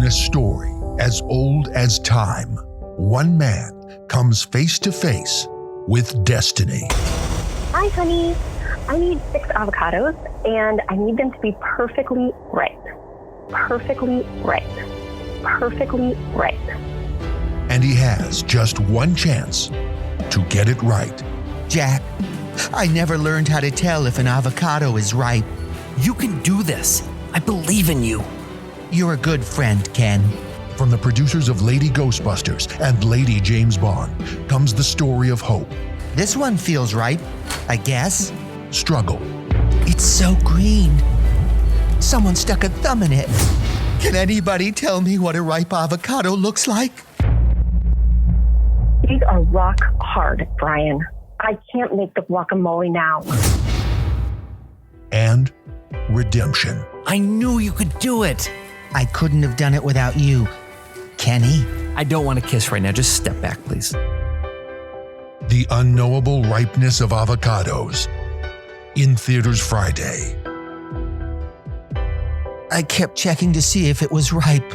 a story as old as time, one man comes face to face with destiny. Hi, honey. I need 6 avocados, and I need them to be perfectly ripe. Perfectly ripe. Perfectly ripe. And he has just one chance to get it right. Jack, I never learned how to tell if an avocado is ripe. You can do this. I believe in you. You're a good friend, Ken. From the producers of Lady Ghostbusters and Lady James Bond comes the story of hope, This one feels ripe, I guess. struggle, It's so green. Someone stuck a thumb in it. Can anybody tell me what a ripe avocado looks like? These are rock hard, Brian. I can't make the guacamole now. and redemption. I knew you could do it. I couldn't have done it without you, Kenny. I don't want to kiss right now. Just step back, please. The Unknowable Ripeness of Avocados. In theaters Friday. I kept checking to see if it was ripe,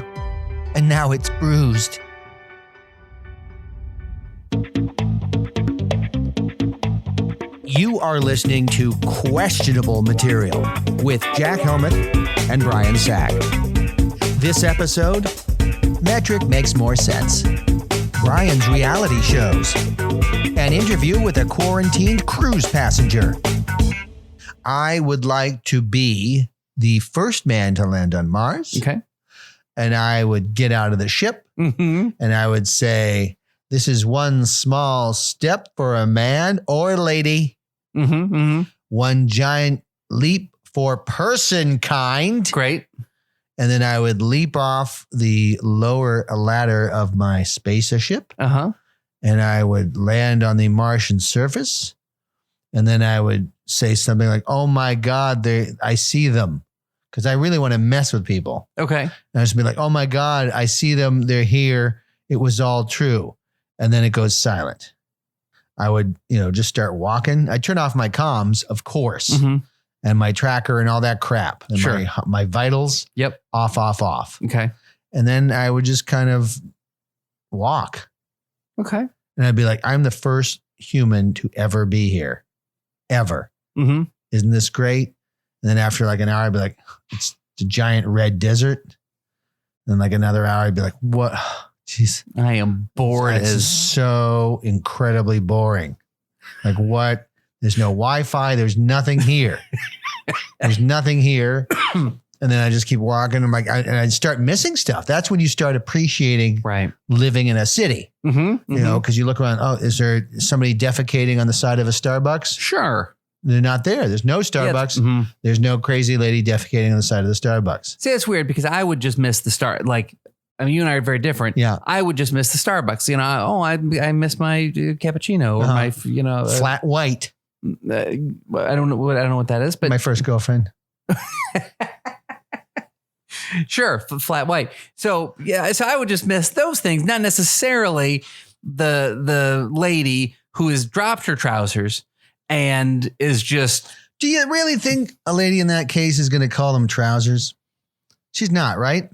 and now it's bruised. You are listening to Questionable Material with Jack Helmuth and Brian Sack. This episode, Metric makes more sense. Brian's reality shows. An interview with a quarantined cruise passenger. I would like to be the first man to land on Mars. Okay. And I would get out of the ship Mm-hmm. and I would say, this is one small step for a man or lady, Mm-hmm. Mm-hmm. one giant leap for person kind. Great. And then I would leap off the lower ladder of my spaceship Uh-huh. and I would land on the Martian surface. And then I would say something like, oh my God, I see them. Because I really want to mess with people. Okay. And I just be like, oh my God, I see them. They're here. It was all true. And then it goes silent. I would, just start walking. I turn off my comms, of course, Mm-hmm. and my tracker and all that crap. And Sure. my vitals, Yep. off. Okay. And then I would just kind of walk. Okay. And I'd be like, I'm the first human to ever be here. Ever. Mm-hmm. Isn't this great? And then after like an hour, I'd be like, it's the giant red desert. And like another hour, I'd be like, what? Jeez. I am bored This is as so incredibly boring. Like what? There's no Wi-Fi. There's nothing here. There's nothing here. And then I just keep walking. I'm like, and I start missing stuff. That's when you start appreciating right. living in a city, Mm-hmm. because you look around. Oh, is there somebody defecating on the side of a Starbucks? Sure. They're not there. There's no Starbucks. Yeah, mhm. There's no crazy lady defecating on the side of the Starbucks. See, that's weird because I would just miss the start. Like, I mean, you and I are very different. Yeah. I would just miss the Starbucks. I miss my cappuccino or my, Flat white. I don't know what that is, but My first girlfriend. sure, flat white. So yeah, so I would just miss those things, not necessarily the lady who has dropped her trousers and is just. Do you really think a lady in that case is going to call them trousers? She's not, right?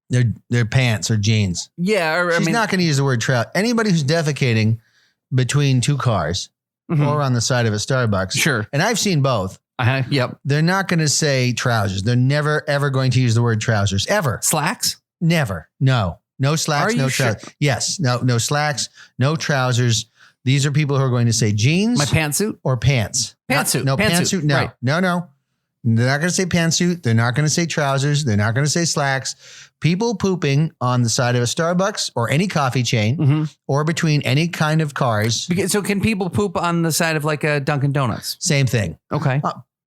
They're pants or jeans. Yeah, or, She's not going to use the word trousers. Anybody who's defecating between two cars Mhm. or on the side of a Starbucks. Sure. And I've seen both. Yep. They're not going to say trousers. They're never, ever going to use the word trousers. Ever. Slacks. Never. No slacks, Are no you sure? trousers. Yes. No slacks, no trousers. These are people who are going to say jeans. My pantsuit. Or pants. Pantsuit. No, Pantsuit, pantsuit. No, right. no. They're not going to say pantsuit. They're not going to say trousers. They're not going to say slacks. People pooping on the side of a Starbucks or any coffee chain Mhm. or between any kind of cars. So can people poop on the side of like a Dunkin' Donuts? Same thing. Okay.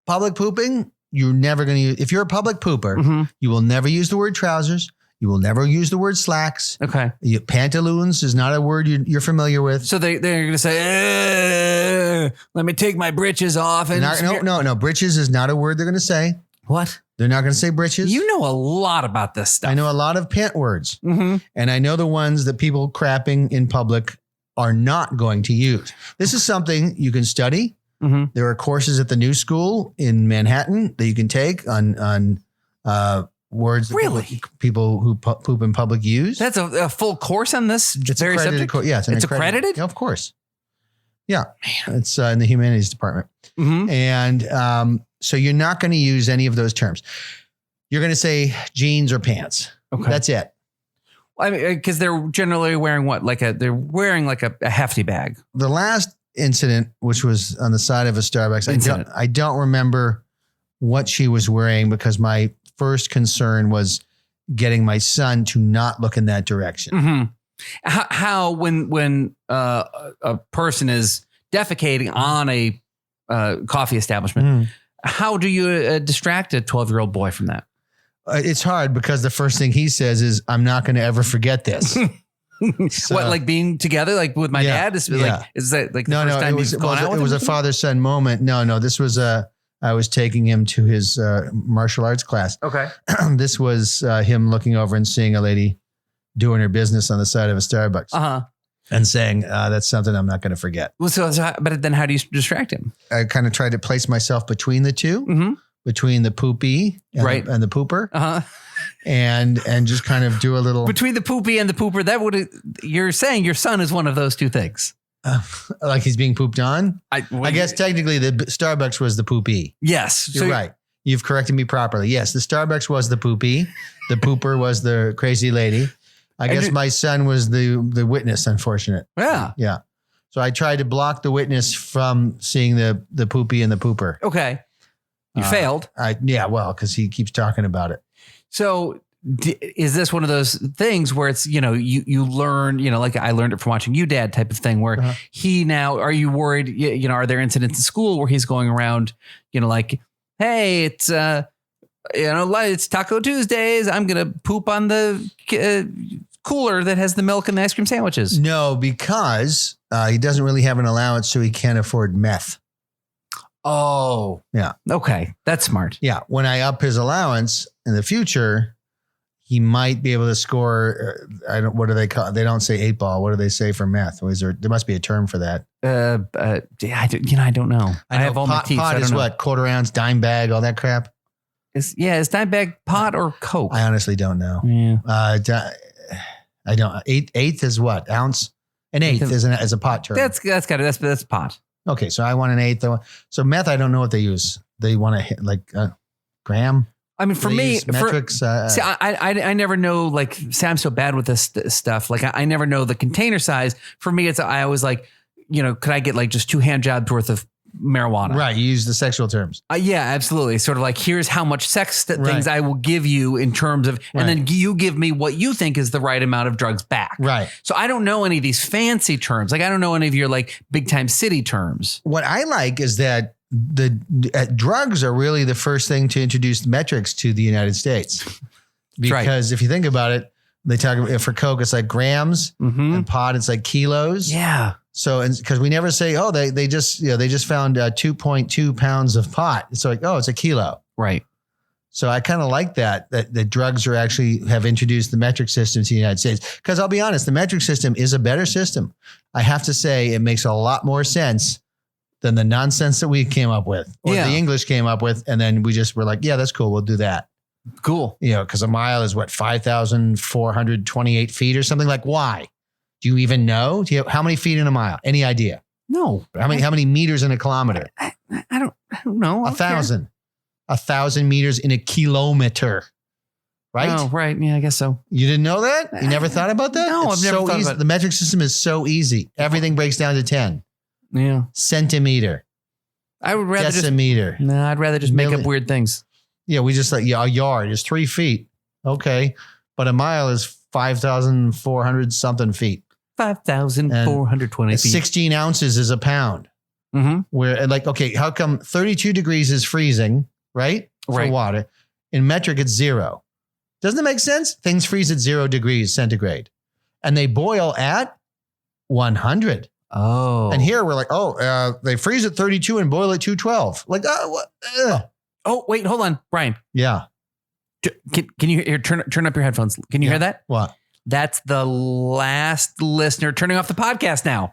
Public pooping, you're never going to use. If you're a public pooper, Mhm. you will never use the word trousers. You will never use the word slacks. Okay. Pantaloons is not a word you're familiar with. So they're going to say, let me take my britches off. And No. Britches is not a word they're going to say. What? They're not going to say britches. You know a lot about this stuff. I know a lot of pant words. Mm-hmm. And I know the ones that people crapping in public are not going to use. This is something you can study. Mm-hmm. There are courses at the New School in Manhattan that you can take on words that Really? people who poop in public use. That's a full course on this It's very accredited subject? Yeah, It's accredited? Yeah, of course. Yeah. It's in the humanities department. Mm-hmm. And so you're not going to use any of those terms. You're going to say jeans or pants. Okay. That's it. I mean, because they're generally wearing what? They're wearing like a hefty bag. The last incident, which was on the side of a Starbucks, I don't remember what she was wearing because my first concern was getting my son to not look in that direction. Mm-hmm. How when a person is defecating on a coffee establishment, how do you distract a 12-year-old boy from that? It's hard because the first thing he says is, I'm not going to ever forget this. So, what, like being together, like with my dad? Is that like the first time you've gone out with him? It was a father-son moment. No, this was I was taking him to his martial arts class. Okay. This was him looking over and seeing a lady doing her business on the side of a Starbucks. Uh-huh. And saying, that's something I'm not going to forget. Well, but then how do you distract him? I kind of tried to place myself between the two, between the poopy and the pooper. Uh-huh. And just kind of do a little. Between the poopy and the pooper, you're saying your son is one of those two things. Like he's being pooped on? I guess technically the Starbucks was the poopy. Yes. You're right. You've corrected me properly. Yes, the Starbucks was the poopy. The pooper was the crazy lady. I guess my son was the witness, unfortunate. Yeah. Yeah. So I tried to block the witness from seeing the poopy and the pooper. Okay. You failed. Well, because he keeps talking about it. So is this one of those things where it's, you learn, like I learned it from watching you, Dad, type of thing where are you worried, are there incidents in school where he's going around, like, hey, it's, it's Taco Tuesdays. I'm going to poop on the cooler that has the milk and the ice cream sandwiches. No, because he doesn't really have an allowance, so he can't afford meth. Oh, yeah. Okay. That's smart. Yeah. When I up his allowance in the future, he might be able to score. What do they call it? They don't say 8-ball. What do they say for meth? There must be a term for that. I don't know. I have all my teeth. Pot is what? Quarter ounce, dime bag, all that crap. Is dime bag pot or Coke? I honestly don't know. Yeah. I don't. Eighth is what? Ounce? An eighth is a pot term. That's pot. Okay, so I want an eighth. So meth, I don't know what they use. They want to hit like gram. I mean, for me, metrics. I never know. Like, say I'm so bad with this stuff. Like, I never know the container size. For me, I always like, could I get like just 2 hand jobs worth of marijuana? Right. You use the sexual terms. Yeah, absolutely. Sort of like, here's how much sex things I will give you in terms of, and then you give me what you think is the right amount of drugs back. Right. So I don't know any of these fancy terms. Like, I don't know any of your like big time city terms. What I like is that drugs are really the first thing to introduce metrics to the United States. Because if you think about it, they talk about, for Coke, it's like grams, and pot, it's like kilos. Yeah. So, because we never say, they just found 2.2 pounds of pot. It's like, it's a kilo. Right. So I kind of like that drugs have introduced the metric system to the United States. Because I'll be honest, the metric system is a better system. I have to say it makes a lot more sense than the nonsense that we came up with or the English came up with. And then we just were like, yeah, that's cool. We'll do that. Cool. Because a mile is 5,428 feet or something. Like, why? Do you even know? How many feet in a mile? Any idea? No. How many meters in a kilometer? I don't know. 1,000. 1,000 meters in a kilometer. Right? Oh, right. Yeah, I guess so. You didn't know that? You never thought about that? No, I've never thought about it. The metric system is so easy. Everything breaks down to 10. Yeah. Centimeter. I would rather decimeter. I'd rather just make up weird things. Yeah, we just a yard is 3 feet. Okay. But a mile is 5,400 something feet. 5,420 feet. 16 ounces is a pound. Mm-hmm. Where how come 32 degrees is freezing, right? For water. In metric, it's 0. Doesn't it make sense? Things freeze at 0 degrees centigrade. And they boil at 100. Oh. And here we're like, they freeze at 32 and boil at 212. Like, what? Oh, wait, hold on, Brian. Yeah. Can you hear? Turn up your headphones. Can you hear that? What? That's the last listener turning off the podcast now.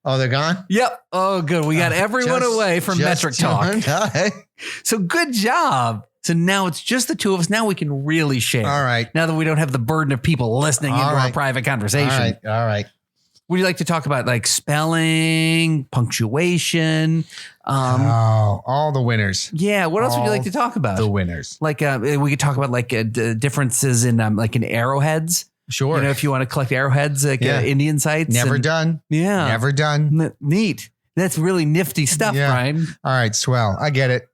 Oh, they're gone? Yep. Oh, good. We got everyone away from metric talk. Okay. So good job. So now it's just the two of us. Now we can really share. All right. Now that we don't have the burden of people listening into our private conversation. All right. Would you like to talk about like spelling, punctuation? All the winners. Yeah. What else would you like to talk about? The winners. Like we could talk about like differences in like in arrowheads. Sure. You know, if you want to collect arrowheads, like Indian sites. Never done. Yeah. Never done. Neat. That's really nifty stuff, Brian. All right. Swell. I get it.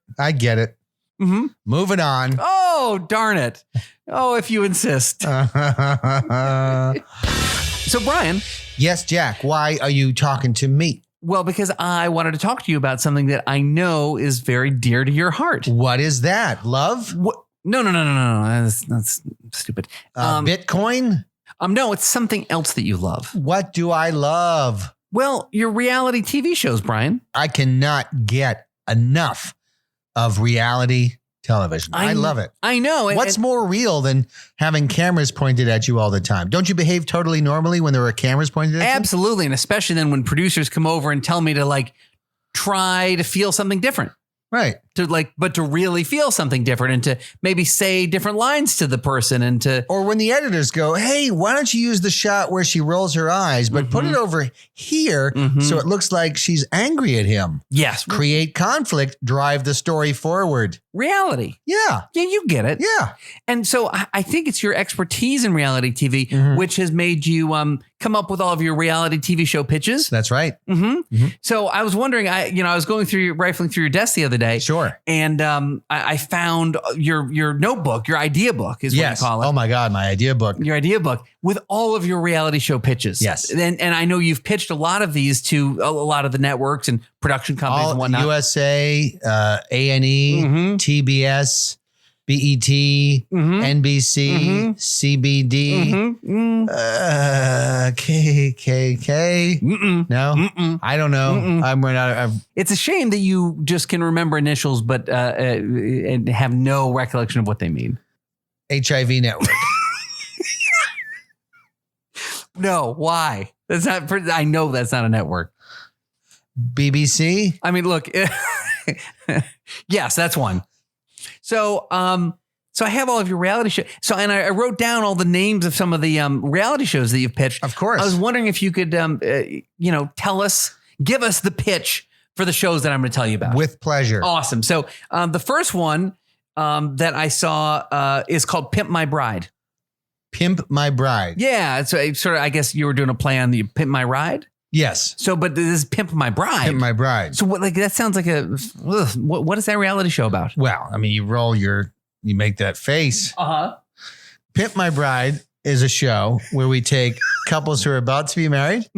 Mm-hmm. Moving on. Oh, darn it. Oh, if you insist. So, Brian. Yes, Jack. Why are you talking to me? Well, because I wanted to talk to you about something that I know is very dear to your heart. What is that? Love? What? No. That's stupid. Bitcoin? No, it's something else that you love. What do I love? Well, your reality TV shows, Brian. I cannot get enough of reality television. I love it. I know. What's more real than having cameras pointed at you all the time? Don't you behave totally normally when there are cameras pointed at you? Absolutely. And especially then when producers come over and tell me to like try to feel something different. Right. But to really feel something different and to maybe say different lines to the person and to. Or when the editors go, hey, why don't you use the shot where she rolls her eyes, but put it over here so it looks like she's angry at him. Yes. Create conflict, drive the story forward. Reality. Yeah. Yeah, you get it. Yeah. And so I think it's your expertise in reality TV, which has made you come up with all of your reality TV show pitches. That's right. So I was wondering, I was rifling through your desk the other day. Sure. And I found your notebook, your idea book is what you call it. Oh my God, my idea book. Your idea book with all of your reality show pitches. Yes. And I know you've pitched a lot of these to a lot of the networks and production companies and whatnot. USA, A&E, TBS, BET, NBC, CBD, KKK. No, I don't know. I'm right out. It's a shame that you just can remember initials, but and have no recollection of what they mean. HIV network. No, why? That's not. I know that's not a network. BBC. I mean, look. Yes, that's one. So, so I have all of your reality shows. So, and I wrote down all the names of some of the reality shows that you've pitched. Of course. I was wondering if you could, give us the pitch for the shows that I'm going to tell you about. With pleasure. Awesome. So, the first one that I saw is called Pimp My Bride. Pimp My Bride. Yeah. So, sort of, I guess you were doing a play on the Pimp My Ride. Yes. So, but this is Pimp My Bride. Pimp My Bride. So, that sounds like what is that reality show about? Well, I mean, you make that face. Pimp My Bride is a show where we take couples who are about to be married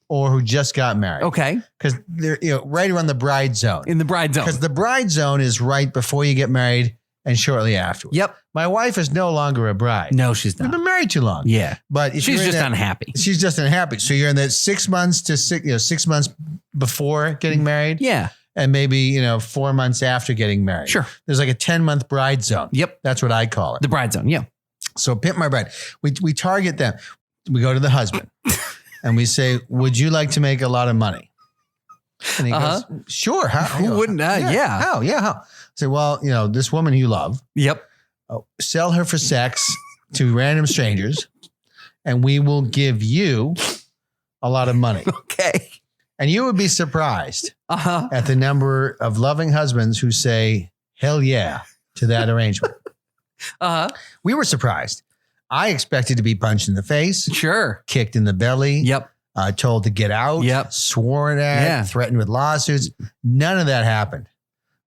or who just got married. Okay. Because they're right around the bride zone. In the bride zone. Because the bride zone is right before you get married and shortly afterwards. Yep. My wife is no longer a bride. No, she's We've not. been married too long. Yeah. But if she's just unhappy. She's just unhappy. So you're in that 6 months to 6 months before getting married. Yeah. And maybe, 4 months after getting married. Sure. There's like a 10-month bride zone. Yep. That's what I call it. The bride zone. Yeah. So Pimp My Bride. We target them. We go to the husband and we say, would you like to make a lot of money? And he goes, sure. How? Who wouldn't? Yeah. How? Yeah. How? I say, well, this woman you love. Yep. Sell her for sex to random strangers and we will give you a lot of money. Okay. And you would be surprised at the number of loving husbands who say, hell yeah, to that arrangement. We were surprised. I expected to be punched in the face. Sure. Kicked in the belly. Yep. Told to get out. Yep. Sworn at. Threatened with lawsuits. None of that happened.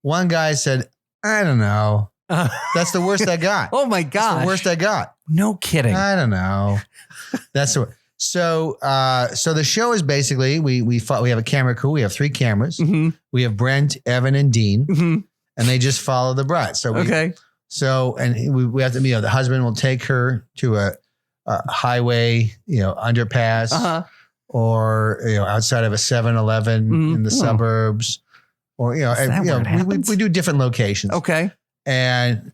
One guy said, I don't know. That's the worst I got. Oh my God. That's the worst I got. No kidding. I don't know. That's the So the show is basically we have a camera crew. We have 3 cameras. We have Brent, Evan, and Dean, and they just follow the bride. So we have to, the husband will take her to a highway, underpass, or outside of a 7-Eleven in the suburbs, or we do different locations. Okay, and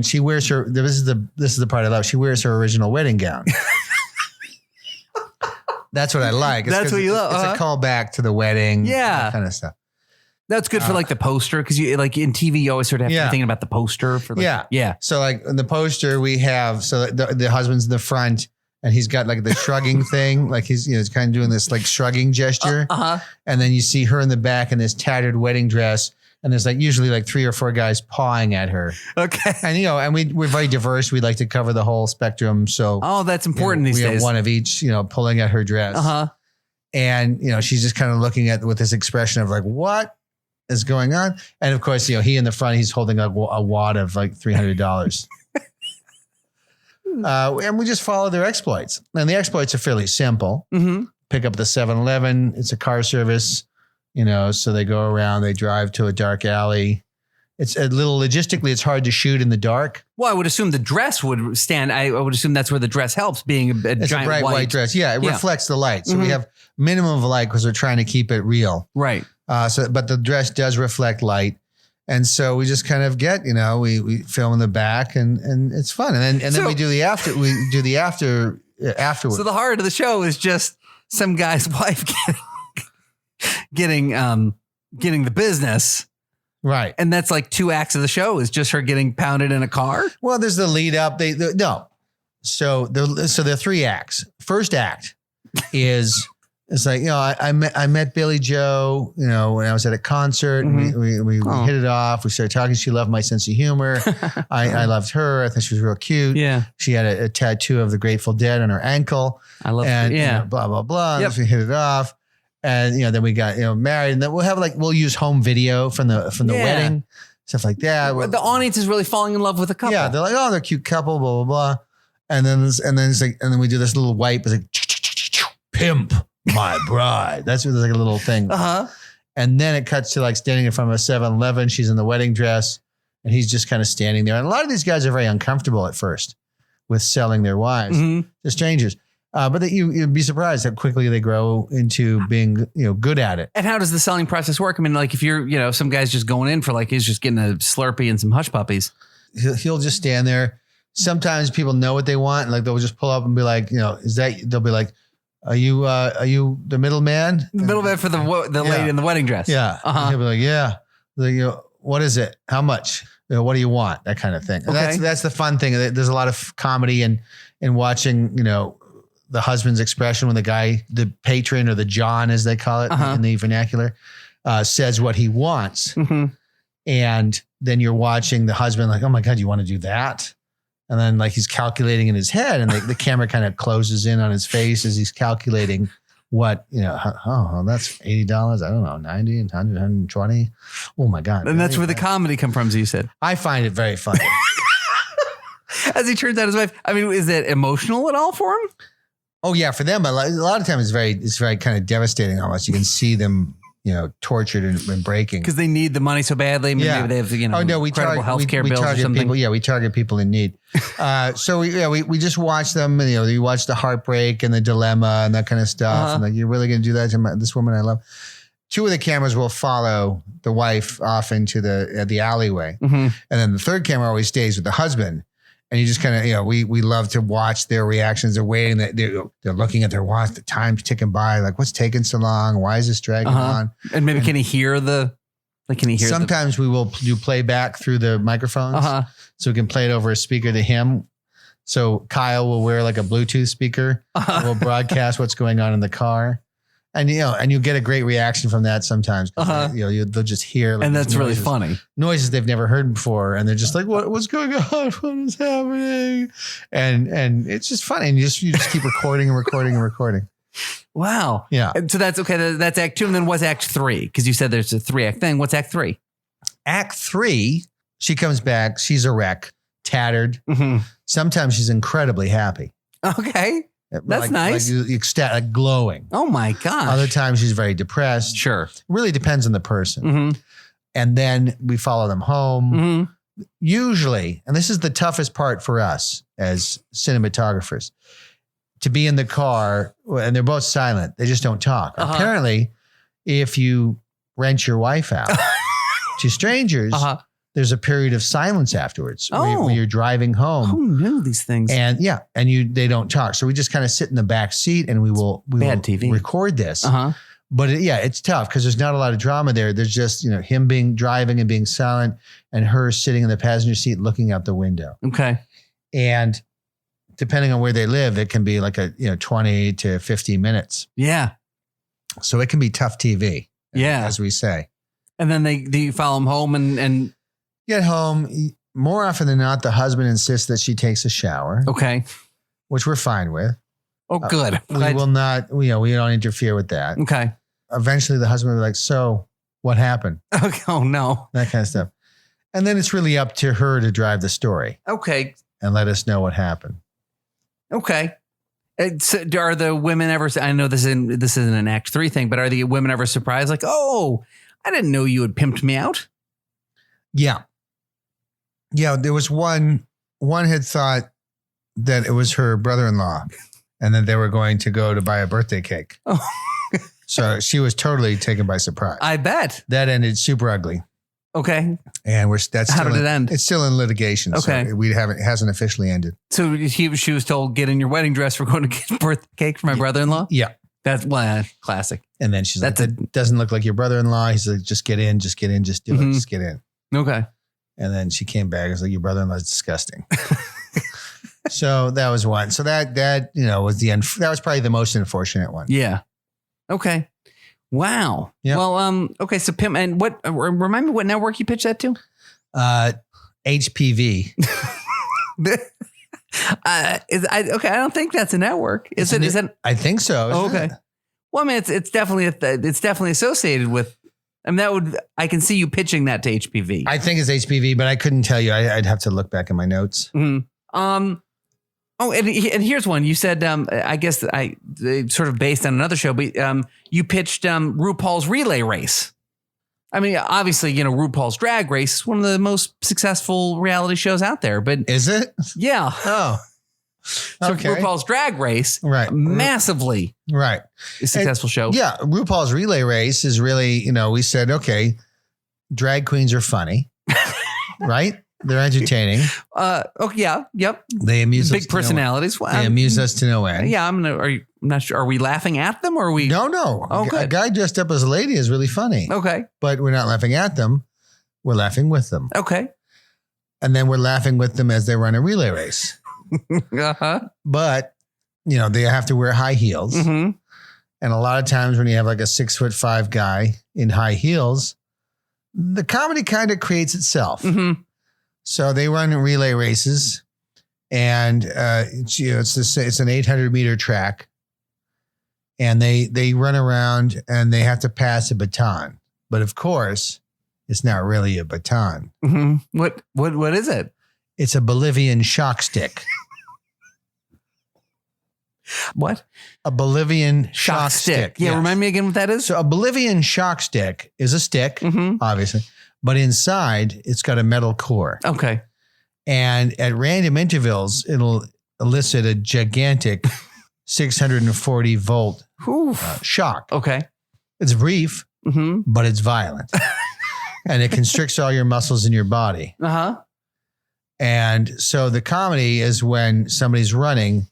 she wears her. This is the part I love. She wears her original wedding gown. That's what I like. That's what you love. It's a callback to the wedding. Yeah. That kind of stuff. That's good for like the poster. Cause you like in TV, you always sort of have to be thinking about the poster for like, yeah. So like in the poster we have, so the husband's in the front and he's got like the shrugging thing. Like he's, he's kind of doing this like shrugging gesture. And then you see her in the back in this tattered wedding dress. And there's like usually like 3 or 4 guys pawing at her. Okay. And, and we're very diverse. We like to cover the whole spectrum. So, that's important these days. We have one of each, pulling at her dress. And, she's just kind of looking at with this expression of like, what is going on? And of course, he in the front, he's holding a wad of like $300. And we just follow their exploits. And the exploits are fairly simple. Pick up the 7-Eleven. It's a car service. So they go around, they drive to a dark alley. It's a little logistically, it's hard to shoot in the dark. Well, I would assume the dress would stand. I would assume that's where the dress helps, being it's giant a bright white dress. Yeah, it reflects the light. So we have minimum of light because we're trying to keep it real. Right. But the dress does reflect light. And so we just kind of get, we film in the back and it's fun. And then we do the after, afterwards. So the heart of the show is just some guy's wife getting the business. Right. And that's like 2 acts of the show is just her getting pounded in a car. Well, there's the lead up. No. So there are 3 acts. First act is it's like, I met Billy Joe, when I was at a concert and we hit it off. We started talking. She loved my sense of humor. I loved her. I thought she was real cute. Yeah. She had a tattoo of the Grateful Dead on her ankle. I love her. Yeah. Blah, blah, blah. Yep. We hit it off. And, then we got, married, and then we'll use home video from the wedding, stuff like that. The audience is really falling in love with the couple. Yeah. They're like, oh, they're a cute couple, blah, blah, blah. And then it's like, and then we do this little wipe. It's like, Pimp My Bride. That's like a little thing. And then it cuts to like standing in front of a 7-Eleven. She's in the wedding dress and he's just kind of standing there. And a lot of these guys are very uncomfortable at first with selling their wives to strangers. But you'd be surprised how quickly they grow into being, good at it. And how does the selling process work? I mean, like if you're, some guy's just going in for like, he's just getting a Slurpee and some hush puppies. He'll just stand there. Sometimes people know what they want. And like, they'll just pull up and be like, they'll be like, are you the middleman? The middleman for the lady in the wedding dress. Yeah. He'll be like, yeah. Like, what is it? How much? What do you want? That kind of thing. And that's the fun thing. There's a lot of comedy in watching, the husband's expression when the patron or the John, as they call it in the vernacular, says what he wants. And then you're watching the husband like, oh my God, you want to do that? And then like he's calculating in his head and the camera kind of closes in on his face as he's calculating what, that's $80. I don't know, 90, 100, 120. Oh my God. And that's where the comedy come from, as you said. I find it very funny. As he turns out his wife, I mean, is it emotional at all for him? Oh yeah, for them, a lot of times it's very kind of devastating. Almost, you can see them, tortured and breaking because they need the money so badly. Maybe they have incredible healthcare bills or something. We target people in need. So we just watch them. You watch the heartbreak and the dilemma and that kind of stuff. And like, you're really going to do that to this woman I love. 2 of the cameras will follow the wife off into the alleyway, and then the 3rd camera always stays with the husband. And you just kind of, we love to watch their reactions. They're waiting. They're looking at their watch. The time's ticking by. Like, what's taking so long? Why is this dragging on? And maybe can he hear Sometimes we will do playback through the microphones, so we can play it over a speaker to him. So Kyle will wear like a Bluetooth speaker. And we'll broadcast what's going on in the car. And you'll get a great reaction from that sometimes. They'll just hear, like, and that's really funny noises they've never heard before, and they're just like, "What's going on? What is happening?" And it's just funny, and you just keep recording and recording and recording. Wow. Yeah. So that's okay. That's act 2, and then what's act 3? Because you said there's a 3-act thing. What's act 3? Act 3, she comes back. She's a wreck, tattered. Sometimes she's incredibly happy. Okay. That's nice. Like ecstatic, glowing. Oh my gosh. Other times she's very depressed. Sure. It really depends on the person. And then we follow them home. Usually, and this is the toughest part for us as cinematographers, to be in the car and they're both silent. They just don't talk. Apparently, if you rent your wife out to strangers, there's a period of silence afterwards where you're driving home. Who knew these things? And they don't talk. So we just kind of sit in the back seat and we will TV. record this. But it's tough because there's not a lot of drama there. There's just, him driving and being silent and her sitting in the passenger seat looking out the window. Okay. And depending on where they live, it can be like 20 to 50 minutes. Yeah. So it can be tough TV. Yeah. As we say. And then you follow them home and get home. More often than not, the husband insists that she takes a shower. Okay. Which we're fine with. Oh, good. We will not, we don't interfere with that. Okay. Eventually the husband will be like, so what happened? Okay. Oh, no. That kind of stuff. And then it's really up to her to drive the story. Okay. And let us know what happened. Okay. So are the women ever, I know this isn't an Act 3 thing, but are the women ever surprised? Like, oh, I didn't know you had pimped me out. Yeah. Yeah. There was one had thought that it was her brother-in-law and that they were going to go to buy a birthday cake. Oh. So she was totally taken by surprise. I bet. That ended super ugly. Okay. And how did it end? It's still in litigation. Okay. So it hasn't officially ended. So she was told, get in your wedding dress. We're going to get a birthday cake for my brother-in-law. Yeah. That's classic. And then she's like, that doesn't look like your brother-in-law. He's like, just get in, just do it, just get in. Okay. And then she came back and was like, your brother-in-law is disgusting. So that was one. So that was that was probably the most unfortunate one. Yeah. Okay. Wow. Yep. Well, okay. So Pimp, and remind me what network you pitched that to? HPV. I don't think that's a network. Is it? I think so. Okay. It? Well, I mean, it's definitely associated with. I mean, I can see you pitching that to HPV. I think it's HPV, but I couldn't tell you. I'd have to look back in my notes. Mm-hmm. Oh, and here's one. You said, I guess sort of based on another show, but you pitched RuPaul's Relay Race. I mean, obviously, RuPaul's Drag Race is one of the most successful reality shows out there. But is it? Yeah. Oh. So okay. RuPaul's Drag Race, right? Massively, right? A successful show. Yeah, RuPaul's Relay Race is really, we said, okay, drag queens are funny, right? They're entertaining. Oh yeah, yep. They amuse us. Big personalities. They amuse us to no end. Yeah, I'm not sure. Are we laughing at them or are we? No. Oh, good. A guy dressed up as a lady is really funny. Okay. But we're not laughing at them. We're laughing with them. Okay. And then we're laughing with them as they run a relay race. Uh-huh. But, they have to wear high heels. Mm-hmm. And a lot of times when you have like a 6'5" guy in high heels, the comedy kind of creates itself. Mm-hmm. So they run relay races, and it's an 800 meter track, and they run around and they have to pass a baton. But of course, it's not really a baton. Mm-hmm. What is it? It's a Bolivian shock stick. What? A Bolivian shock stick. Yeah, yes. Remind me again what that is. So a Bolivian shock stick is a stick, obviously. But inside, it's got a metal core. Okay. And at random intervals, it'll elicit a gigantic 640 volt shock. Okay. It's brief, but it's violent. And it constricts all your muscles in your body. Uh-huh. And so the comedy is when somebody's running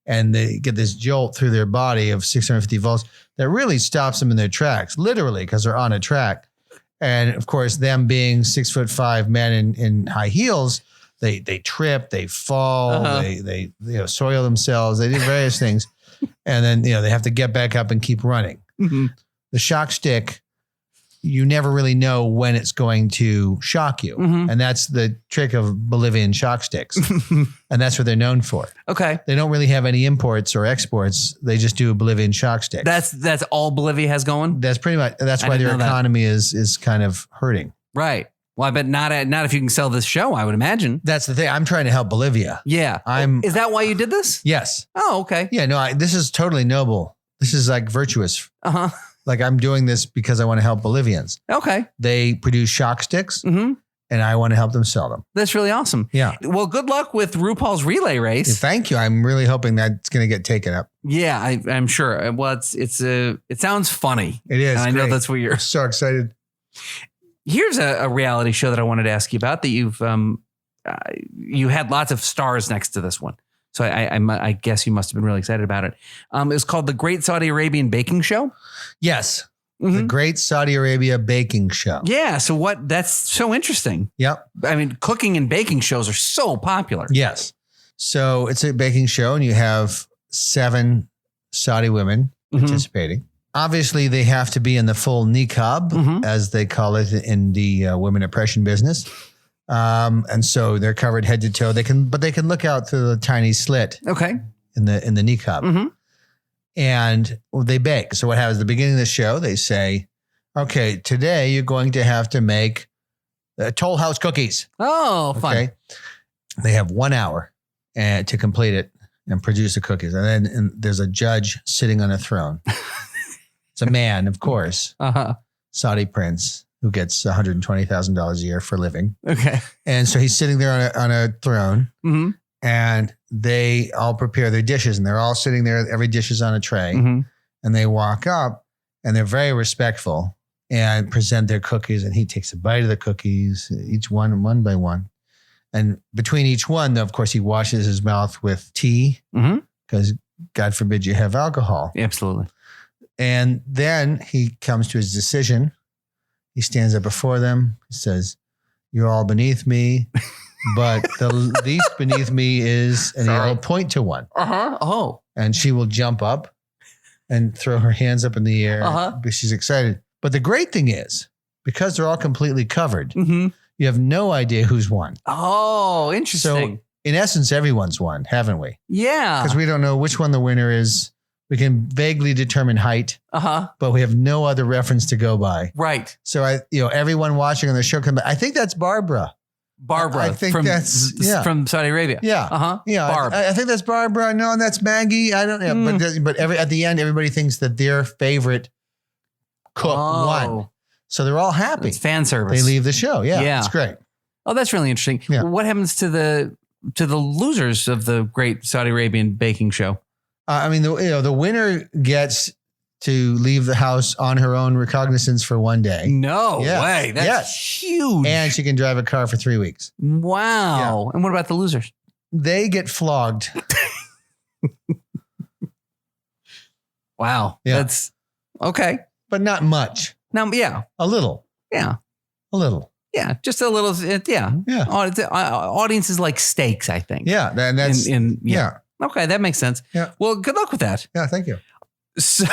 and they get this jolt through their body of 650 volts that really stops them in their tracks, literally, because they're on a track. And of course, them being 6'5" men in high heels, they trip, they fall, they soil themselves, they do various things, and then they have to get back up and keep running. Mm-hmm. The shock stick, you never really know when it's going to shock you, and that's the trick of Bolivian shock sticks, and that's what they're known for. Okay, they don't really have any imports or exports; they just do a Bolivian shock stick. That's all Bolivia has going. That's pretty much. That's why their economy is kind of hurting. Right. Well, I bet not if you can sell this show, I would imagine. That's the thing. I'm trying to help Bolivia. Yeah. Is that why you did this? Yes. Oh, okay. Yeah, no, this is totally noble. This is like virtuous. Uh-huh. Like I'm doing this because I want to help Bolivians. Okay. They produce shock sticks and I want to help them sell them. That's really awesome. Yeah. Well, good luck with RuPaul's Relay Race. Yeah, thank you. I'm really hoping that's going to get taken up. Yeah, I'm sure. Well, it sounds funny. It is. And I know that's what you're so excited. Here's a reality show that I wanted to ask you about that you had lots of stars next to this one. So I guess you must have been really excited about it. It was called The Great Saudi Arabian Baking Show. Yes. The Great Saudi Arabia Baking Show. Yeah. So that's so interesting. Yep. I mean, cooking and baking shows are so popular. Yes. So it's a baking show and you have 7 Saudi women participating. Obviously, they have to be in the full niqab, as they call it in the women oppression business. And so they're covered head to toe. They can look out through the tiny slit. Okay. In the niqab. And they bake. So what happens at the beginning of the show, they say, okay, today you're going to have to make Toll House cookies. Oh, fun. Okay. They have 1 hour to complete it and produce the cookies. And then there's a judge sitting on a throne. It's a man, of course, Saudi prince who gets $120,000 a year for living. Okay. And so he's sitting there on a throne and they all prepare their dishes and they're all sitting there. Every dish is on a tray and they walk up and they're very respectful and present their cookies. And he takes a bite of the cookies, each one by one. And between each one, of course, he washes his mouth with tea because God forbid you have alcohol. Absolutely. And then he comes to his decision. He stands up before them. He says, "You're all beneath me, but the least beneath me is," and he'll point to one. Oh. And she will jump up and throw her hands up in the air because she's excited. But the great thing is, because they're all completely covered, you have no idea who's won. Oh, interesting. So in essence, everyone's won, haven't we? Yeah. Because we don't know which one the winner is. We can vaguely determine height, but we have no other reference to go by. Right. So everyone watching on the show can. I think that's Barbara. I think that's from Saudi Arabia. Yeah. Yeah. I think that's Barbara. No, that's Maggie. I don't know. But at the end, everybody thinks that their favorite cook won. So they're all happy. It's fan service. They leave the show. Yeah. It's great. Oh, that's really interesting. Yeah. What happens to the losers of the Great Saudi Arabian Baking Show? The winner gets to leave the house on her own recognizance for 1 day. No way. That's huge. And she can drive a car for 3 weeks. Wow. Yeah. And what about the losers? They get flogged. Wow. Yeah. That's okay. But not much. Now, yeah. A little. Yeah. A little. Yeah. Just a little. Yeah. Yeah. Audiences like steaks, I think. Yeah. And that's. Yeah. Okay. That makes sense. Yeah. Well, good luck with that. Yeah. Thank you. So,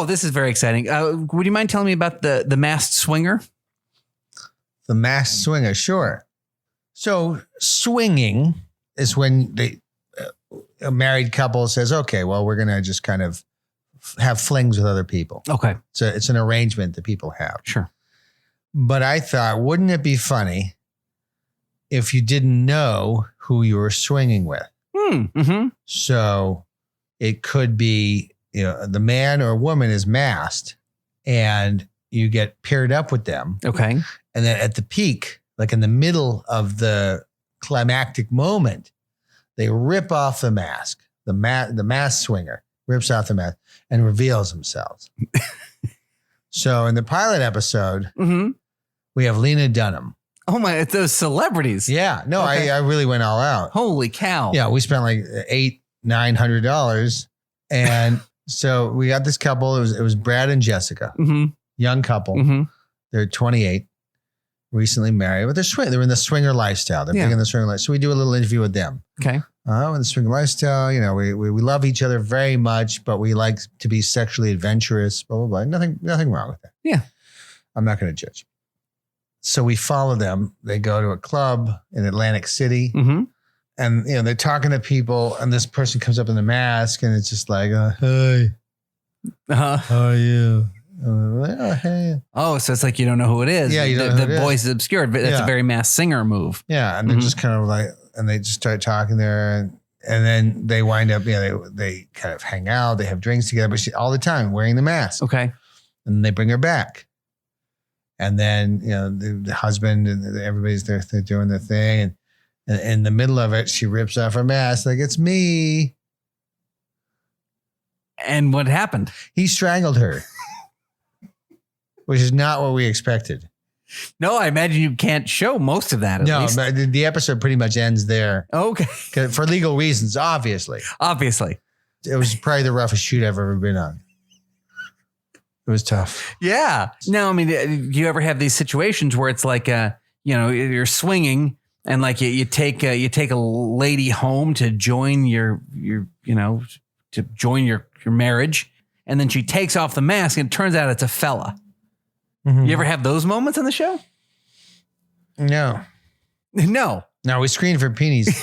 this is very exciting. Would you mind telling me about the masked swinger? The masked swinger, sure. So swinging is when a married couple says, okay, well, we're going to just kind of have flings with other people. Okay. So it's an arrangement that people have. Sure. But I thought, wouldn't it be funny if you didn't know who you were swinging with? So it could be, the man or woman is masked and you get paired up with them. Okay. And then at the peak, like in the middle of the climactic moment, they rip off the mask. The mask swinger rips off the mask and reveals themselves. So in the pilot episode, we have Lena Dunham. Oh my, those celebrities. Yeah. No, okay. I really went all out. Holy cow. Yeah. We spent like $800-900. And so we got this couple. It was Brad and Jessica, young couple. They're 28, recently married, but they're in the swinger lifestyle. They're big in the swinger lifestyle. So we do a little interview with them. Okay. In the swinger lifestyle, we love each other very much, but we like to be sexually adventurous, blah, blah, blah. Nothing wrong with that. Yeah. I'm not going to judge. So we follow them. They go to a club in Atlantic City. And, they're talking to people and this person comes up in the mask and it's just like, hey, how are you? Hey. Oh, so it's like you don't know who it is. Yeah, you don't know who the voice is obscured, but that's a very masked singer move. Yeah, and they're just kind of like, and they just start talking there, and then they wind up, they kind of hang out, they have drinks together, but all the time wearing the mask. Okay, and they bring her back, and then the husband and everybody's there, they're doing their thing, and in the middle of it, she rips off her mask like it's me. And what happened? He strangled her. Which is not what we expected. No, I imagine you can't show most of that. At least. But the episode pretty much ends there. Okay. For legal reasons, obviously. Obviously. It was probably the roughest shoot I've ever been on. It was tough. Yeah. No, I mean, do you ever have these situations where it's like, you're swinging and like you take a lady home to join your marriage, and then she takes off the mask and it turns out it's a fella. Mm-hmm. You ever have those moments on the show? No. No, we screened for peonies.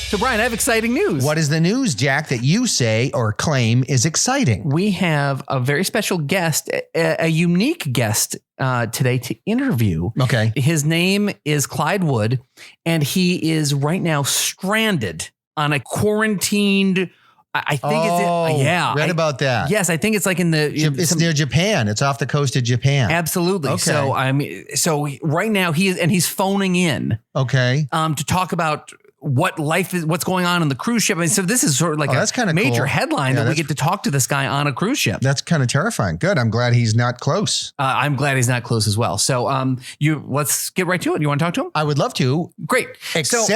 So, Brian, I have exciting news. What is the news, Jack, that you say or claim is exciting? We have a very special guest, a unique guest today to interview. Okay. His name is Clyde Wood, and he is right now stranded on a quarantined. I think read about that. Yes, I think it's like it's near Japan. It's off the coast of Japan. Absolutely. Okay. So right now he's phoning in. Okay. To talk about what life is, what's going on the cruise ship. I mean, so this is sort of like that's kind of major cool. headline that we get to talk to this guy on a cruise ship. That's kind of terrifying. Good. I'm glad he's not close. I'm glad he's not close as well. So let's get right to it. You want to talk to him? I would love to. Great. Except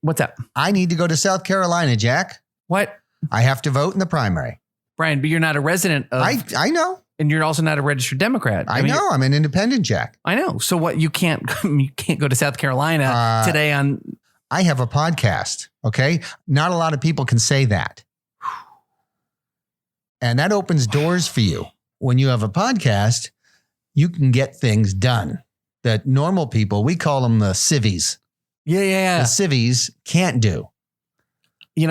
what's up? I need to go to South Carolina, Jack. What? I have to vote in the primary. Brian, but you're not a resident of... I know. And you're also not a registered Democrat. I know. I'm an independent, Jack. I know. So what? You can't go to South Carolina today on... I have a podcast, okay? Not a lot of people can say that. And that opens doors for you. When you have a podcast, you can get things done that normal people, we call them the civvies. Yeah. The civvies can't do.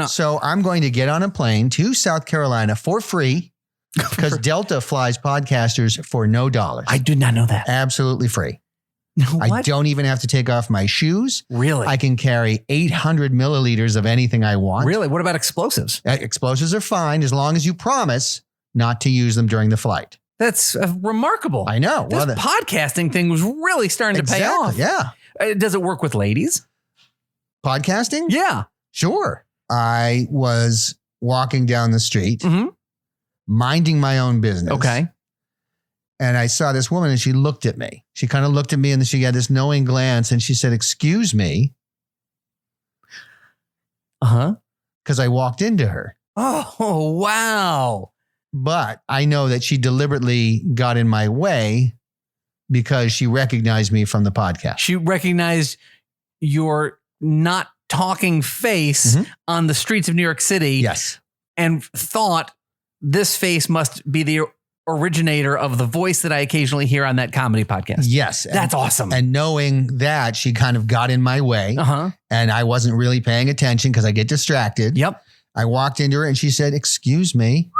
So I'm going to get on a plane to South Carolina for free because Delta flies podcasters for no dollars. I did not know that. Absolutely free. What? I don't even have to take off my shoes. Really? I can carry 800 milliliters of anything I want. Really? What about explosives? Explosives are fine as long as you promise not to use them during the flight. That's remarkable. I know. This podcasting thing was really starting to pay off. Yeah. Does it work with ladies? Podcasting? Yeah. Sure. I was walking down the street, minding my own business. Okay. And I saw this woman and she looked at me. She kind of looked at me and she had this knowing glance and she said, "Excuse me." Because I walked into her. Oh, wow. But I know that she deliberately got in my way because she recognized me from the podcast. She recognized your not talking face on the streets of New York City. Yes. And thought this face must be the originator of the voice that I occasionally hear on that comedy podcast. Yes. That's awesome. And knowing that, she kind of got in my way and I wasn't really paying attention because I get distracted. Yep. I walked into her and she said, "Excuse me."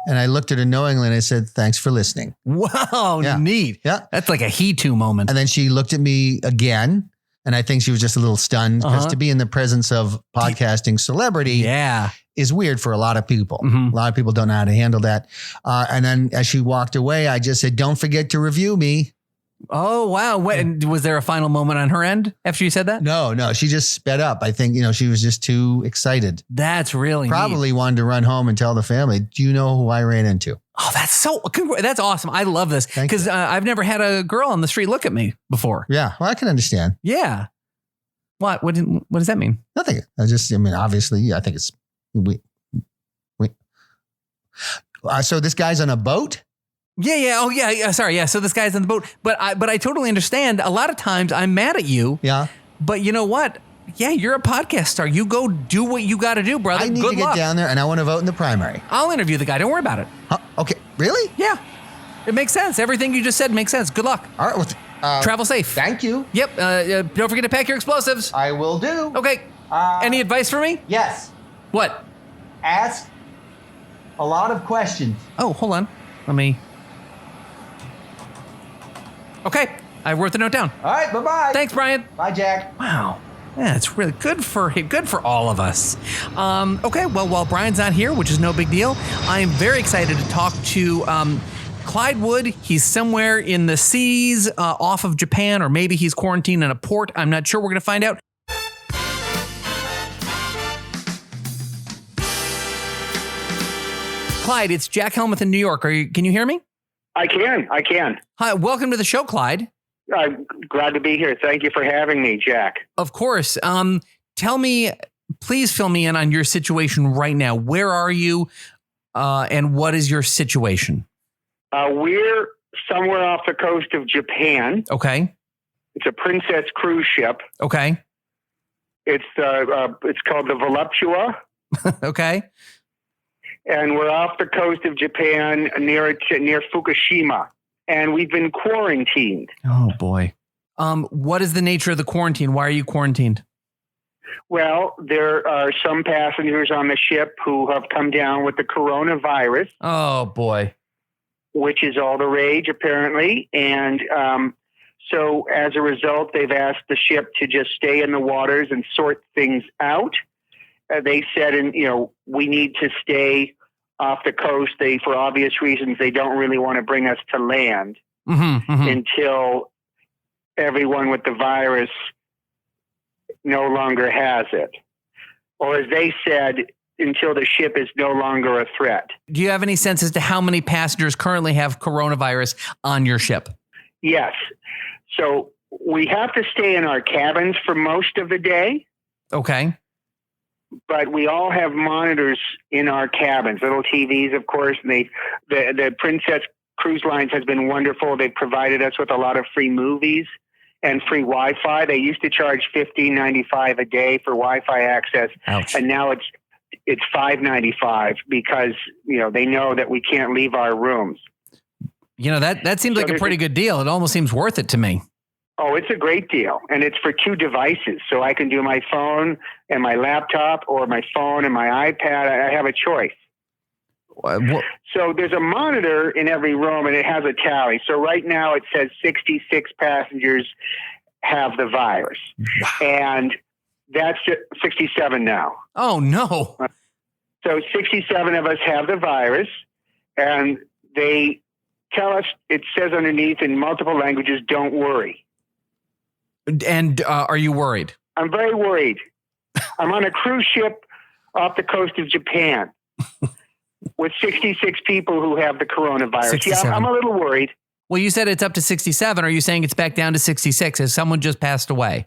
And I looked at her knowingly and I said, "Thanks for listening." Wow. Yeah. Neat. Yeah. That's like a he too moment. And then she looked at me again. And I think she was just a little stunned because to be in the presence of podcasting celebrity is weird for a lot of people. A lot of people don't know how to handle that. And then as she walked away, I just said, "Don't forget to review me." Oh, wow. Was there a final moment on her end after you said that? No. She just sped up. I think, she was just too excited. That's really Probably wanted to run home and tell the family, "Do you know who I ran into?" Oh, that's awesome. I love this because I've never had a girl on the street look at me before. Yeah. Well, I can understand. Yeah. What does that mean? Nothing. Obviously, I think it's so this guy's on a boat. Yeah. Oh, yeah. Sorry. Yeah. So this guy's on the boat, but I totally understand. A lot of times I'm mad at you. Yeah. But you know what? Yeah, you're a podcast star. You go do what you got to do, brother. I need to get down there and I want to vote in the primary. I'll interview the guy. Don't worry about it. Okay. Really? Yeah. It makes sense. Everything you just said makes sense. Good luck. All right. Well, travel safe. Thank you. Yep. Don't forget to pack your explosives. I will do. Okay. Any advice for me? Yes. What? Ask a lot of questions. Oh, hold on. Let me. Okay. I wrote the note down. All right. Bye-bye. Thanks, Brian. Bye, Jack. Wow. Yeah, it's really good for all of us. Okay, well, while Brian's not here, which is no big deal, I am very excited to talk to Clyde Wood. He's somewhere in the seas off of Japan, or maybe he's quarantined in a port. I'm not sure. We're going to find out. Clyde, it's Jack Helmuth in New York. Can you hear me? I can. Hi, welcome to the show, Clyde. I'm glad to be here. Thank you for having me, Jack. Of course. Please fill me in on your situation right now. Where are you? And what is your situation? We're somewhere off the coast of Japan. Okay. It's a princess cruise ship. Okay. It's called the Voluptua. Okay. And we're off the coast of Japan near Fukushima. And we've been quarantined. Oh, boy. What is the nature of the quarantine? Why are you quarantined? Well, there are some passengers on the ship who have come down with the coronavirus. Oh, boy. Which is all the rage, apparently. And so as a result, they've asked the ship to just stay in the waters and sort things out. They said, we need to stay off the coast. For obvious reasons, they don't really want to bring us to land until everyone with the virus no longer has it. Or as they said, until the ship is no longer a threat. Do you have any sense as to how many passengers currently have coronavirus on your ship? Yes. So we have to stay in our cabins for most of the day. Okay. But we all have monitors in our cabins, little TVs, of course. And the Princess Cruise Lines has been wonderful. They've provided us with a lot of free movies and free Wi-Fi. They used to charge $15.95 a day for Wi-Fi access. Ouch. And now it's $5.95 because, they know that we can't leave our rooms. That seems like a pretty good deal. It almost seems worth it to me. Oh, it's a great deal. And it's for 2 devices. So I can do my phone and my laptop or my phone and my iPad. I have a choice. So there's a monitor in every room and it has a tally. So right now it says 66 passengers have the virus. Wow. And that's 67 now. Oh, no. So 67 of us have the virus, and they tell us, it says underneath in multiple languages, don't worry. And are you worried? I'm very worried. I'm on a cruise ship off the coast of Japan with 66 people who have the coronavirus. 67. Yeah, I'm a little worried. Well, you said it's up to 67. Are you saying it's back down to 66? Has someone just passed away?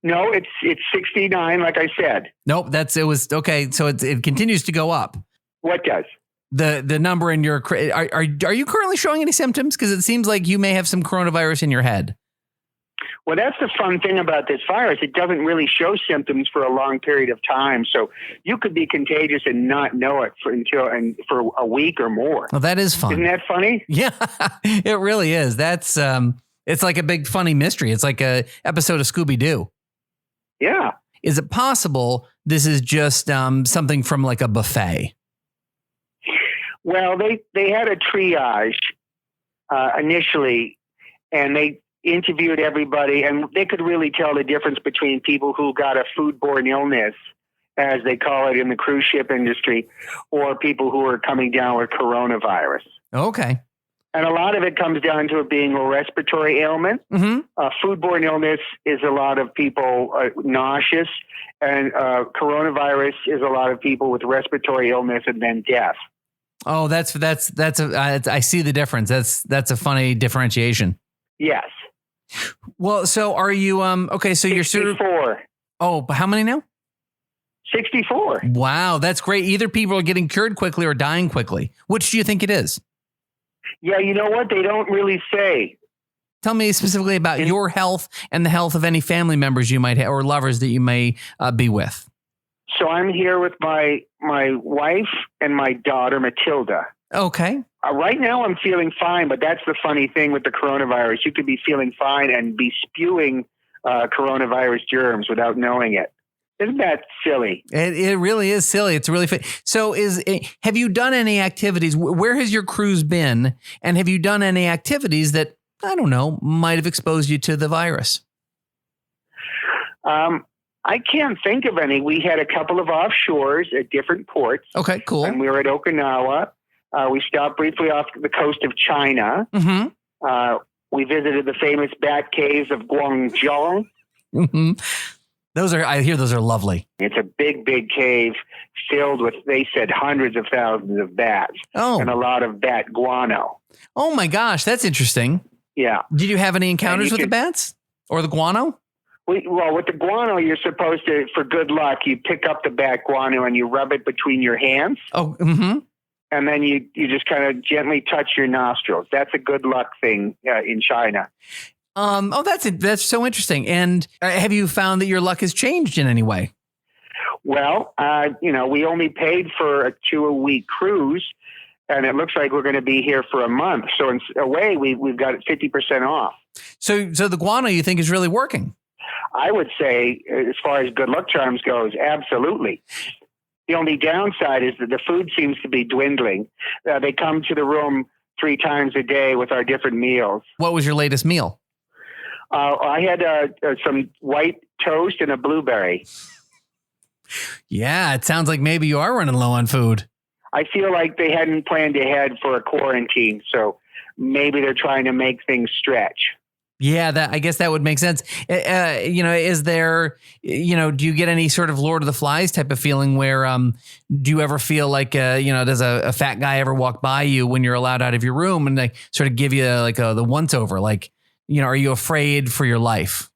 No, it's 69, like I said. Nope, it was okay. So it continues to go up. What does? The number in your are you currently showing any symptoms? Because it seems like you may have some coronavirus in your head. Well, that's the fun thing about this virus. It doesn't really show symptoms for a long period of time. So you could be contagious and not know it for a week or more. Well, that is fun. Isn't that funny? Yeah, it really is. That's it's like a big funny mystery. It's like a episode of Scooby-Doo. Yeah. Is it possible this is just something from like a buffet? Well, they had a triage initially, and they interviewed everybody, and they could really tell the difference between people who got a foodborne illness, as they call it in the cruise ship industry, or people who are coming down with coronavirus. Okay. And a lot of it comes down to it being a respiratory ailment. Mm-hmm. Foodborne illness is a lot of people nauseous, and coronavirus is a lot of people with respiratory illness and then death. Oh, I see the difference. That's a funny differentiation. Yes. Well, so are you okay? So 64. you're 64. Oh, how many now? 64. Wow, that's great. Either people are getting cured quickly or dying quickly. Which do you think it is? Yeah, you know what? They don't really say. Tell me specifically about your health and the health of any family members you might have or lovers that you may be with. So I'm here with my wife and my daughter, Matilda. Okay. Right now I'm feeling fine, but that's the funny thing with the coronavirus. You could be feeling fine and be spewing coronavirus germs without knowing it. Isn't that silly? It really is silly. It's really funny. So have you done any activities? Where has your cruise been? And have you done any activities that, I don't know, might have exposed you to the virus? I can't think of any. We had a couple of offshores at different ports. Okay, cool. And we were at Okinawa. We stopped briefly off the coast of China. Mm-hmm. We visited the famous bat caves of Guangzhou. Mm-hmm. I hear those are lovely. It's a big, big cave filled with, they said, hundreds of thousands of bats. Oh. And a lot of bat guano. Oh my gosh, that's interesting. Yeah. Did you have any encounters with the bats or the guano? Well, with the guano, you're supposed to, for good luck, you pick up the bat guano and you rub it between your hands. Oh, mm-hmm. and then you just kind of gently touch your nostrils. That's a good luck thing in China. That's so interesting. And have you found that your luck has changed in any way? Well, we only paid for a 2-week cruise, and it looks like we're going to be here for a month. So in a way, we've got it 50% off. So the guano you think is really working? I would say, as far as good luck charms goes, absolutely. The only downside is that the food seems to be dwindling. They come to the room 3 times a day with our different meals. What was your latest meal? I had some white toast and a blueberry. Yeah, it sounds like maybe you are running low on food. I feel like they hadn't planned ahead for a quarantine, so maybe they're trying to make things stretch. Yeah, I guess that would make sense. Is there, do you get any sort of Lord of the Flies type of feeling where, do you ever feel like, does a fat guy ever walk by you when you're allowed out of your room and like sort of give you the once over? Like, are you afraid for your life?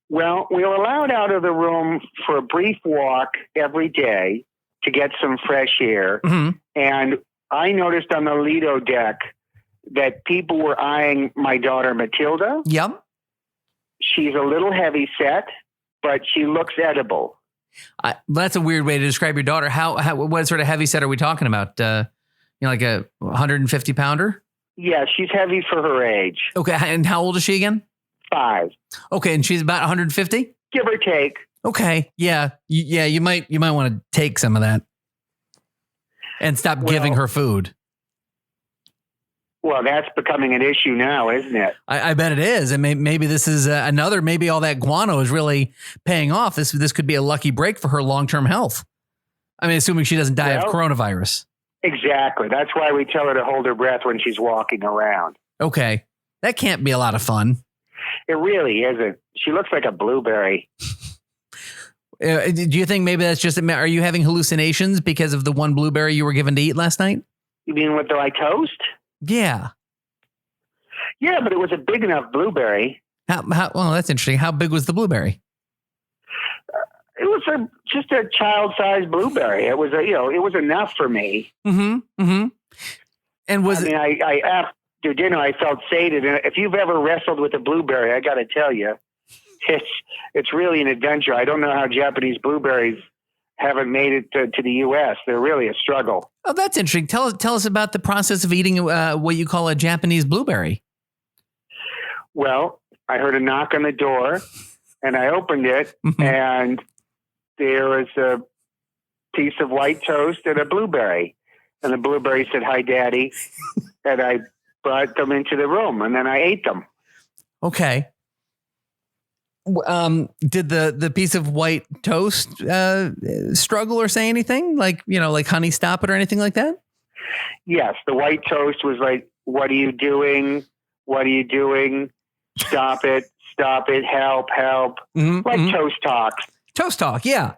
Well, we were allowed out of the room for a brief walk every day to get some fresh air. Mm-hmm. And I noticed on the Lido deck that people were eyeing my daughter, Matilda. Yep. She's a little heavy set, but she looks edible. That's a weird way to describe your daughter. What sort of heavy set are we talking about? Like a 150 pounder? Yeah, she's heavy for her age. Okay. And how old is she again? 5. Okay. And she's about 150? Give or take. Okay. Yeah. You might want to take some of that and stop giving her food. Well, that's becoming an issue now, isn't it? I bet it is. And maybe this is maybe all that guano is really paying off. This could be a lucky break for her long-term health. I mean, assuming she doesn't die of coronavirus. Exactly. That's why we tell her to hold her breath when she's walking around. Okay. That can't be a lot of fun. It really isn't. She looks like a blueberry. Do you think maybe that's just, are you having hallucinations because of the one blueberry you were given to eat last night? You mean with the like toast? Yeah. Yeah, but it was a big enough blueberry. Well, that's interesting. How big was the blueberry? It was just a child-sized blueberry. It was it was enough for me. Mm-hmm. Mm-hmm. And I after dinner I felt sated. And if you've ever wrestled with a blueberry, I got to tell you, it's really an adventure. I don't know how Japanese blueberries haven't made it to the U.S. They're really a struggle. Oh, that's interesting. Tell us about the process of eating what you call a Japanese blueberry. Well, I heard a knock on the door, and I opened it, mm-hmm. and there was a piece of white toast and a blueberry. And the blueberry said, "Hi, Daddy." And I brought them into the room, and then I ate them. Okay. Did the piece of white toast struggle or say anything? Like honey, stop it or anything like that? Yes. The white toast was like, "What are you doing? What are you doing? Stop it. Stop it. Help. Mm-hmm, like mm-hmm. Toast talk. Toast talk. Yeah.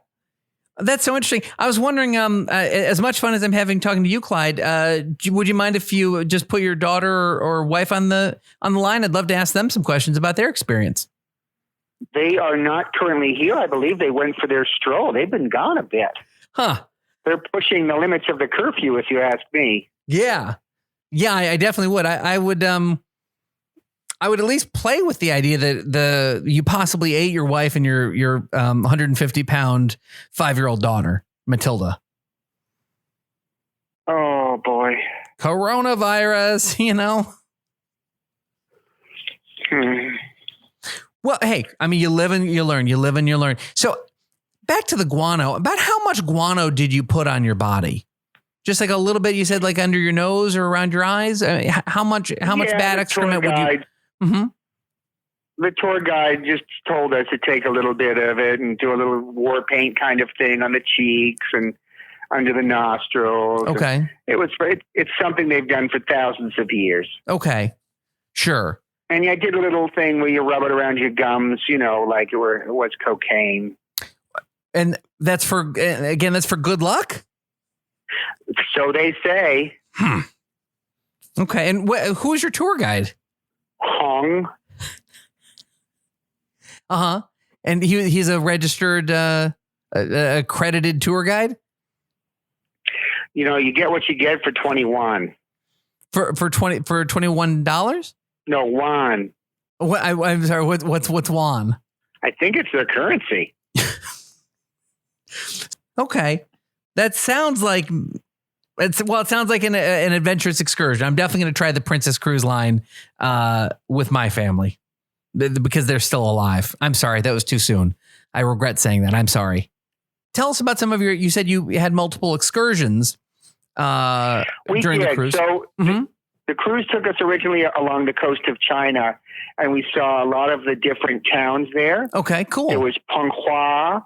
That's so interesting. I was wondering, as much fun as I'm having talking to you, Clyde, would you mind if you just put your daughter or wife on the line? I'd love to ask them some questions about their experience. They are not currently here. I believe they went for their stroll. They've been gone a bit. Huh. They're pushing the limits of the curfew, if you ask me. Yeah. Yeah, I definitely would. I would at least play with the idea that you possibly ate your wife and your 150-pound 5-year-old daughter, Matilda. Oh, boy. Coronavirus, Well, hey, I mean, you live and you learn. You live and you learn. So back to the guano. About how much guano did you put on your body? Just like a little bit, you said, like under your nose or around your eyes? I mean, how much bad excrement would you... Mm-hmm. The tour guide just told us to take a little bit of it and do a little war paint kind of thing on the cheeks and under the nostrils. Okay. It's something they've done for thousands of years. Okay. Sure. And I did a little thing where you rub it around your gums, like it was cocaine. And that's for good luck? So they say. Okay. And who is your tour guide? Hong. Uh-huh. And he's a registered, accredited tour guide? You know, you get what you get for 21. For $21? No, won. What? I'm sorry. What's won? I think it's their currency. Okay, that sounds like it sounds like an adventurous excursion. I'm definitely going to try the Princess Cruise Line with my family because they're still alive. I'm sorry, that was too soon. I regret saying that. I'm sorry. Tell us about some of you said you had multiple excursions during the cruise. So the cruise took us originally along the coast of China, and we saw a lot of the different towns there. Okay, cool. It was Penghua,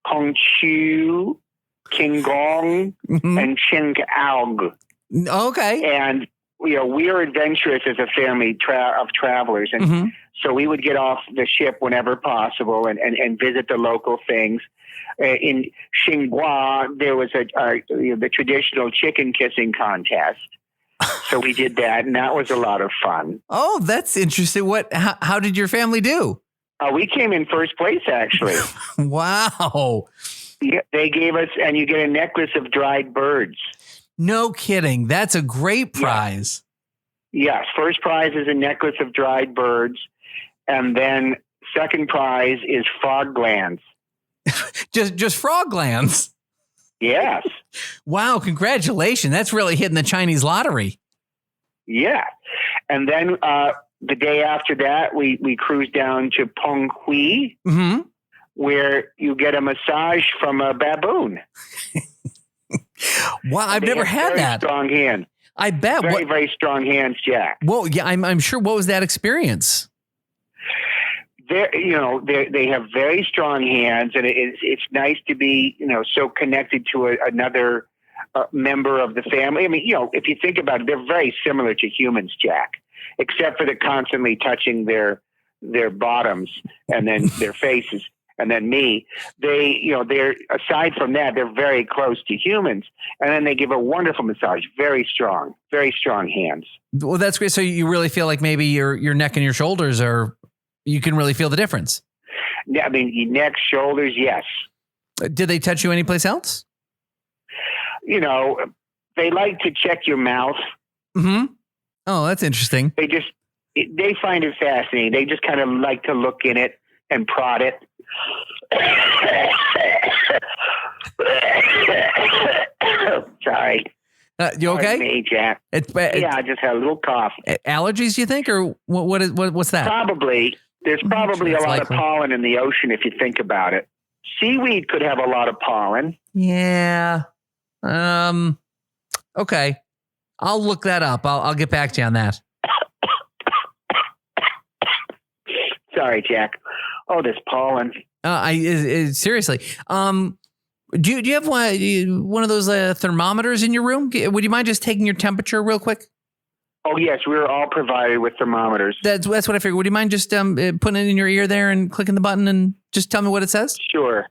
Hongqiu, Qinggong, and Qingao. Okay. And, you know, we are adventurous as a family of travelers. And so we would get off the ship whenever possible and visit the local things. In Xinghua, there was the traditional chicken kissing contest. So we did that, and that was a lot of fun. Oh, that's interesting. How did your family do? We came in first place, actually. Wow. Yeah, they gave us, and you get a necklace of dried birds. No kidding. That's a great prize. Yes. First prize is a necklace of dried birds. And then second prize is frog glands. just frog glands. Yes. Wow. Congratulations. That's really hitting the Chinese lottery. Yeah. And then the day after that, we cruised down to Penghui, where you get a massage from a baboon. Wow. I've never had that. Strong hand. I bet. Very strong hands, Jack. Well, yeah, I'm sure. What was that experience? They have very strong hands, and it's nice to be, so connected to another member of the family. I mean, if you think about it, they're very similar to humans, Jack, except for the constantly touching their bottoms and then their faces and then me. They're aside from that, they're very close to humans, and then they give a wonderful massage. Very strong hands. Well, that's great. So you really feel like maybe your neck and your shoulders you can really feel the difference. I mean, your neck, shoulders, yes. Did they touch you anyplace else? They like to check your mouth. Mm-hmm. Oh, that's interesting. They find it fascinating. They just kind of like to look in it and prod it. Sorry. You okay? Pardon me, Jack. I just had a little cough. Allergies, you think, or what's that? Probably. There's probably a lot likely. of pollen in the ocean if you think about it. Seaweed could have a lot of pollen. Yeah. Okay. I'll look that up. I'll get back to you on that. Sorry, Jack. Oh, there's pollen. Seriously. Do you have one of those thermometers in your room? Would you mind just taking your temperature real quick? Oh, yes. We were all provided with thermometers. That's what I figured. Would you mind just putting it in your ear there and clicking the button and just tell me what it says? Sure.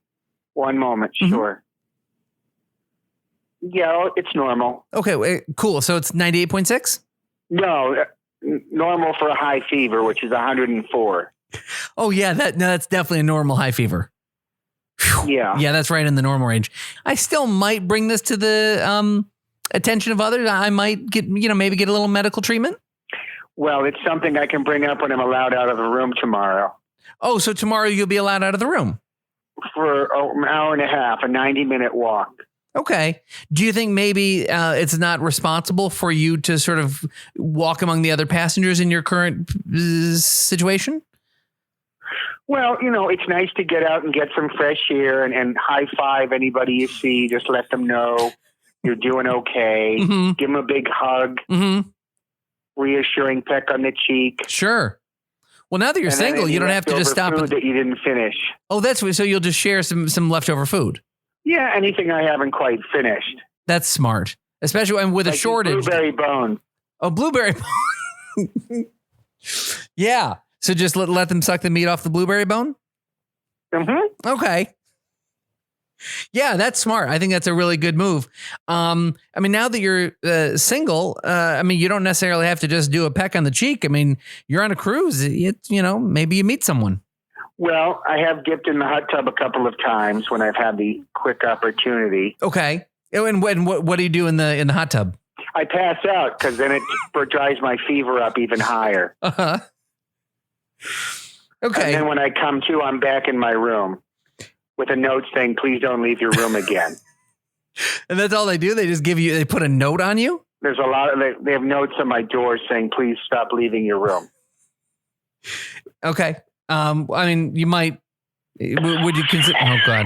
One moment. Sure. Yeah, it's normal. Okay, cool. So it's 98.6? No, normal for a high fever, which is 104. Oh, yeah. That's definitely a normal high fever. Whew. Yeah. Yeah, that's right in the normal range. I still might bring this to the attention of others. I might maybe get a little medical treatment. Well, it's something I can bring up when I'm allowed out of the room tomorrow. Oh, so tomorrow you'll be allowed out of the room? For an hour and a half, a 90-minute walk. Okay. Do you think maybe it's not responsible for you to sort of walk among the other passengers in your current situation? Well, it's nice to get out and get some fresh air and high five anybody you see. Just let them know you're doing okay. Mm-hmm. Give them a big hug. Mm-hmm. Reassuring peck on the cheek. Sure. Well, now that you're single, you don't have to just stop food that you didn't finish. Oh, so you'll just share some leftover food. Yeah, anything I haven't quite finished. That's smart, especially with a shortage. Blueberry bone. Oh, blueberry bone. Yeah. So just let them suck the meat off the blueberry bone? Mm-hmm. Okay. Yeah, that's smart. I think that's a really good move. Now that you're single, you don't necessarily have to just do a peck on the cheek. I mean, you're on a cruise. Maybe you meet someone. Well, I have dipped in the hot tub a couple of times when I've had the quick opportunity. Okay. And what do you do in the hot tub? I pass out because then it drives my fever up even higher. Uh-huh. Okay. And then when I come to, I'm back in my room with a note saying, please don't leave your room again. And that's all they do? They put a note on you? There's a lot of, they have notes on my door saying, please stop leaving your room. Okay. I mean, you might, would you consider, oh God.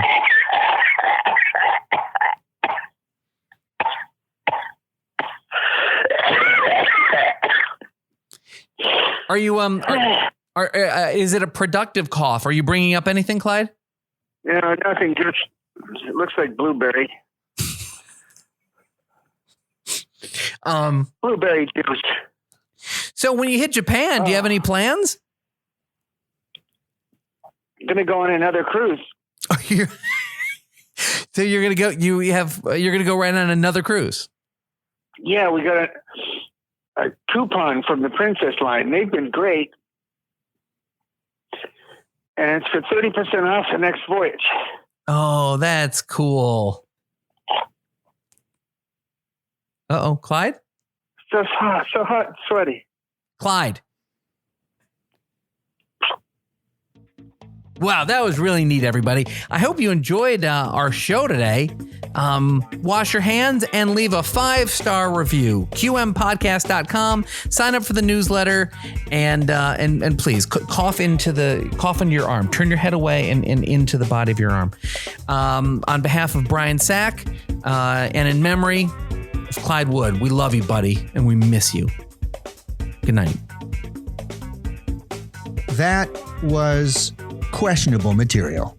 Are you, is it a productive cough? Are you bringing up anything, Clyde? No, nothing. Just, it looks like blueberry. Blueberry juice. So when you hit Japan, do you have any plans? I'm going to go on another cruise. So you're going to go, you're going to go right on another cruise. Yeah, we got a coupon from the Princess line. They've been great. And it's for 30% off the next voyage. Oh, that's cool. Uh-oh, Clyde? So hot, and sweaty. Clyde. Wow, that was really neat, everybody. I hope you enjoyed our show today. Wash your hands and leave a 5-star review. QMpodcast.com. Sign up for the newsletter and please cough into your arm. Turn your head away and into the body of your arm. On behalf of Brian Sack and in memory of Clyde Wood, we love you, buddy, and we miss you. Good night. That was questionable material.